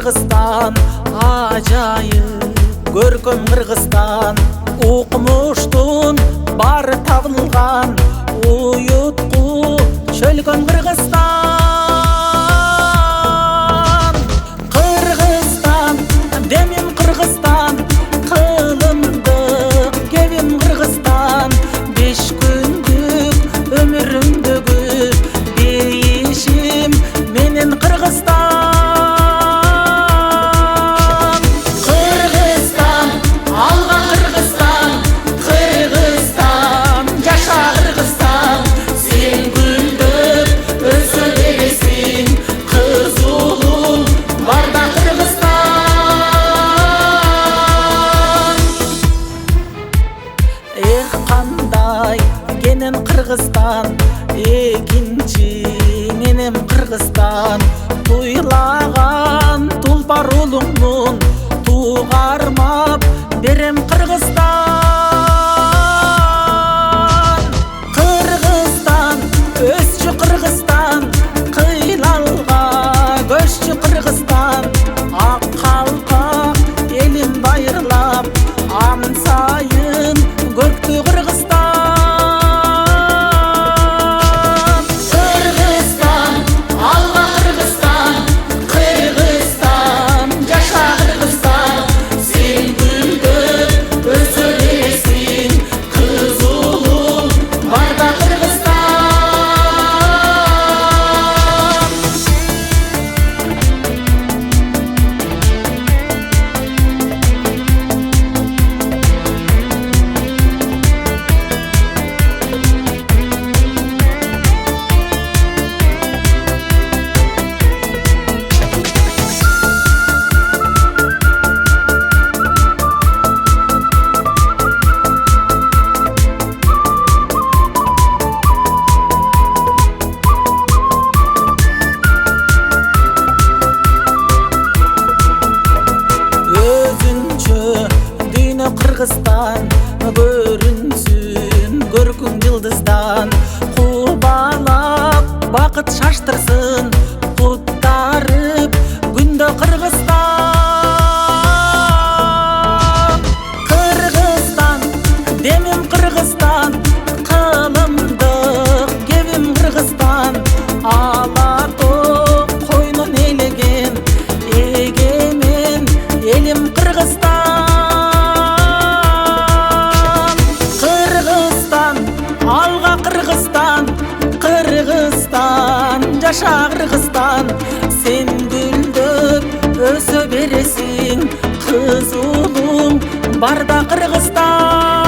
Кыргызстан ажайып көркөм Кыргызстан укмуштун бары табылган уютку чөлгөн Кыргызстан. Кыргызстан демим Кыргызстан кылымдык кебим Кыргызстан 5 күндүк өмүрүмдөгү дейишим менен Кыргызстан. Кыргызстан алга Кыргызстан, Кыргызстан жаша Кыргызстан, сен гүлдөп өсө бересиң, кыз уулуң барда Кыргызстан. Эх кандай кенен Кыргызстан, экинчи менен Кыргызстан, туйлаган тулпар уулуңмун тугармап берем Кыргызстан. Кыргызстан өсчү Кыргызстан, кыйлалга көччү Кыргызстан, ак калпак элин байырлап ан сайын көктү Кыргызстан. Кыргызстан алга Кыргызстан, Кыргызстан жаша Кыргызстан, сен гүлдөп өсө бересиң, кыз уулуң барда Кыргызстан. Өзүнчө дүйнө Кыргызстан, көрүнсүн көркүң жылдыздан, кубалап бакыт шаштырсын, куттарып күндө Кыргызстан. Кыргызстан демим Кыргызстан, кылымдык кебим Кыргызстан, ала тоо койнун элеген эгемен элим Кыргызстан. Кыргызстан алга Кыргызстан, Кыргызстан жаша Кыргызстан, сен гүлдөп өсө бересиң, кыз уулуң барда Кыргызстан.